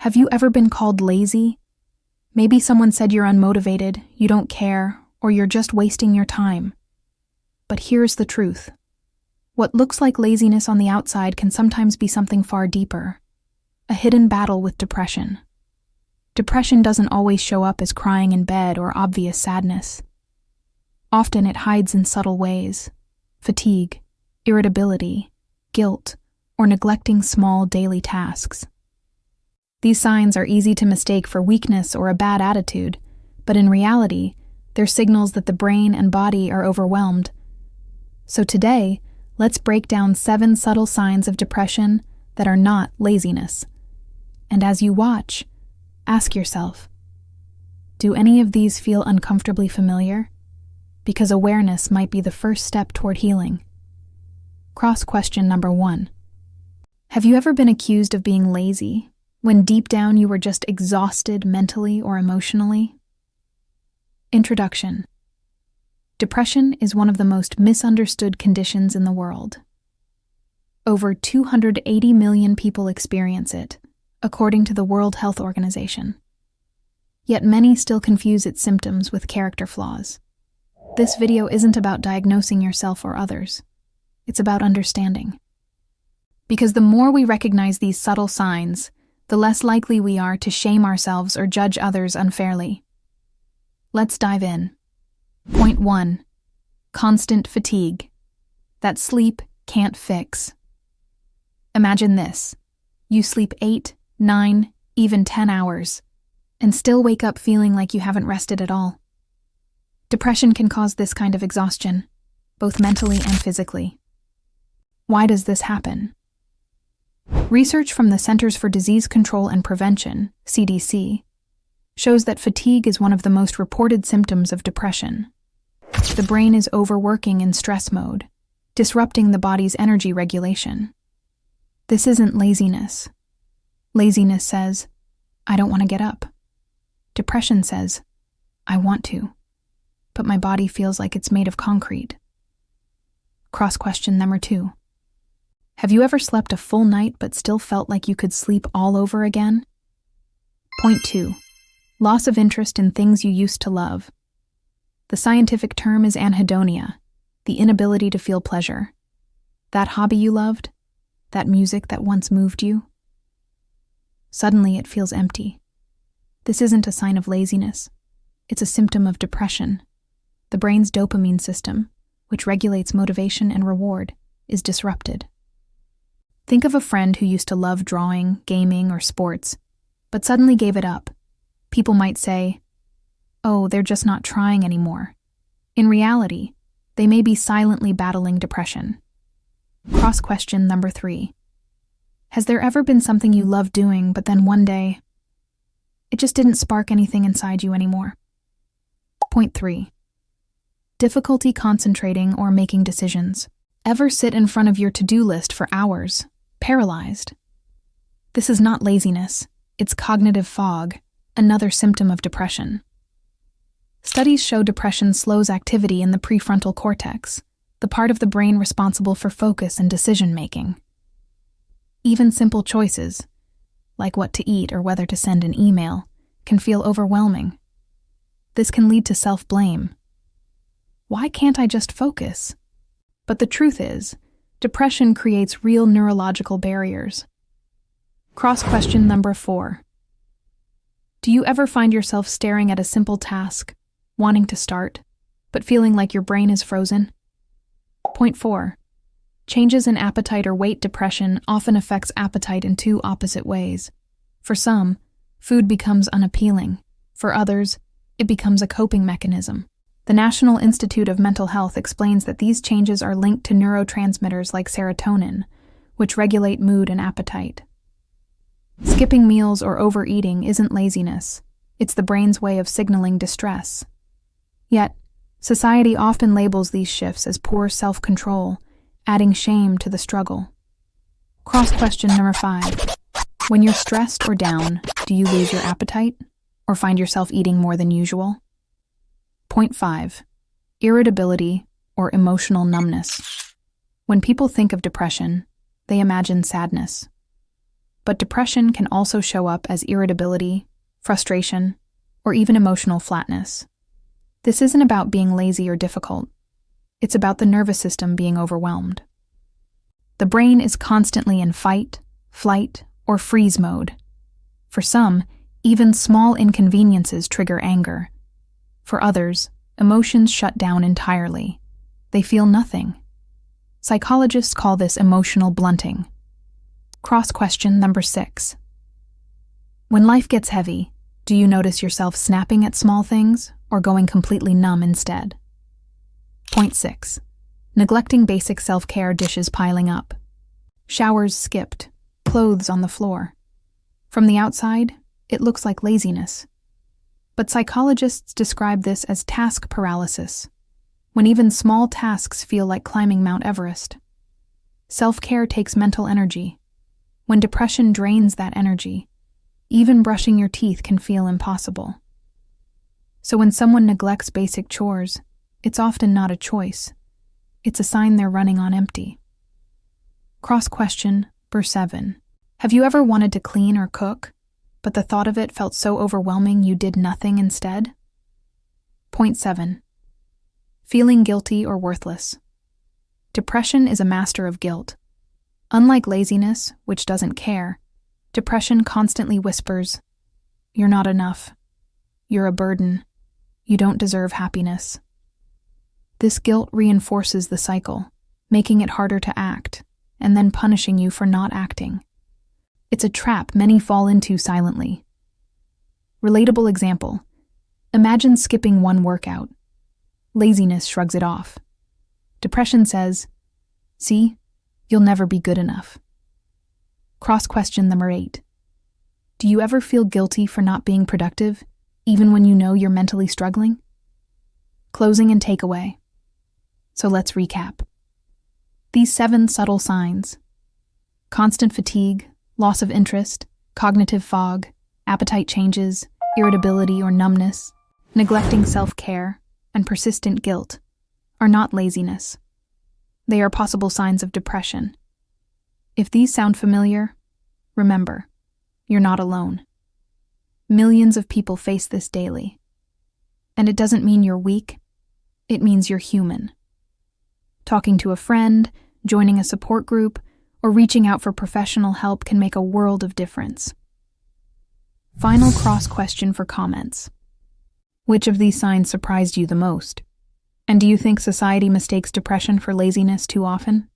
Have you ever been called lazy? Maybe someone said you're unmotivated, you don't care, or you're just wasting your time. But here's the truth. What looks like laziness on the outside can sometimes be something far deeper. A hidden battle with depression. Depression doesn't always show up as crying in bed or obvious sadness. Often it hides in subtle ways: fatigue, irritability, guilt, or neglecting small daily tasks. These signs are easy to mistake for weakness or a bad attitude, but in reality, they're signals that the brain and body are overwhelmed. So today, let's break down 7 subtle signs of depression that are not laziness. And as you watch, ask yourself, do any of these feel uncomfortably familiar? Because awareness might be the first step toward healing. Cross-question number 1. Have you ever been accused of being lazy, when deep down you were just exhausted mentally or emotionally? Introduction. Depression is one of the most misunderstood conditions in the world. Over 280 million people experience it, according to the World Health Organization. Yet many still confuse its symptoms with character flaws. This video isn't about diagnosing yourself or others. It's about understanding. Because the more we recognize these subtle signs, the less likely we are to shame ourselves or judge others unfairly. Let's dive in. Point 1. Constant fatigue. That sleep can't fix. Imagine this. You sleep 8, 9, even 10 hours, and still wake up feeling like you haven't rested at all. Depression can cause this kind of exhaustion, both mentally and physically. Why does this happen? Research from the Centers for Disease Control and Prevention, CDC, shows that fatigue is one of the most reported symptoms of depression. The brain is overworking in stress mode, disrupting the body's energy regulation. This isn't laziness. Laziness says, I don't want to get up. Depression says, I want to, but my body feels like it's made of concrete. Cross-question number 2. Have you ever slept a full night but still felt like you could sleep all over again? Point 2. Loss of interest in things you used to love. The scientific term is anhedonia, the inability to feel pleasure. That hobby you loved, that music that once moved you. Suddenly it feels empty. This isn't a sign of laziness. It's a symptom of depression. The brain's dopamine system, which regulates motivation and reward, is disrupted. Think of a friend who used to love drawing, gaming, or sports, but suddenly gave it up. People might say, oh, they're just not trying anymore. In reality, they may be silently battling depression. Cross-question number 3. Has there ever been something you loved doing, but then one day, it just didn't spark anything inside you anymore? Point 3. Difficulty concentrating or making decisions. Ever sit in front of your to-do list for hours, paralyzed? This is not laziness, it's cognitive fog, another symptom of depression. Studies show depression slows activity in the prefrontal cortex, the part of the brain responsible for focus and decision-making. Even simple choices, like what to eat or whether to send an email, can feel overwhelming. This can lead to self-blame. Why can't I just focus? But the truth is, depression creates real neurological barriers. Cross-question number 4. Do you ever find yourself staring at a simple task, wanting to start, but feeling like your brain is frozen? Point 4. Changes in appetite or weight depression often affects appetite in 2 opposite ways. For some, food becomes unappealing. For others, it becomes a coping mechanism. The National Institute of Mental Health explains that these changes are linked to neurotransmitters like serotonin, which regulate mood and appetite. Skipping meals or overeating isn't laziness. It's the brain's way of signaling distress. Yet, society often labels these shifts as poor self-control, adding shame to the struggle. Cross-question number 5. When you're stressed or down, do you lose your appetite or find yourself eating more than usual? Point 5. Irritability or emotional numbness. When people think of depression, they imagine sadness. But depression can also show up as irritability, frustration, or even emotional flatness. This isn't about being lazy or difficult. It's about the nervous system being overwhelmed. The brain is constantly in fight, flight, or freeze mode. For some, even small inconveniences trigger anger. For others, emotions shut down entirely. They feel nothing. Psychologists call this emotional blunting. Cross-question number 6. When life gets heavy, do you notice yourself snapping at small things or going completely numb instead? Point 6. Neglecting basic self-care, dishes piling up. Showers skipped, clothes on the floor. From the outside, it looks like laziness. But psychologists describe this as task paralysis, when even small tasks feel like climbing Mount Everest. Self-care takes mental energy. When depression drains that energy, even brushing your teeth can feel impossible. So when someone neglects basic chores, it's often not a choice. It's a sign they're running on empty. Cross-question number 7. Have you ever wanted to clean or cook, but the thought of it felt so overwhelming you did nothing instead? Point 7. Feeling guilty or worthless. Depression is a master of guilt. Unlike laziness, which doesn't care, depression constantly whispers, "You're not enough. You're a burden. You don't deserve happiness." This guilt reinforces the cycle, making it harder to act, and then punishing you for not acting. It's a trap many fall into silently. Relatable example. Imagine skipping one workout. Laziness shrugs it off. Depression says, "See, you'll never be good enough." Cross-question number 8. Do you ever feel guilty for not being productive, even when you know you're mentally struggling? Closing and takeaway. So let's recap. These 7 subtle signs: constant fatigue, loss of interest, cognitive fog, appetite changes, irritability or numbness, neglecting self-care, and persistent guilt, are not laziness. They are possible signs of depression. If these sound familiar, remember, you're not alone. Millions of people face this daily. And it doesn't mean you're weak, it means you're human. Talking to a friend, joining a support group, or reaching out for professional help can make a world of difference. Final cross-question for comments. Which of these signs surprised you the most? And do you think society mistakes depression for laziness too often?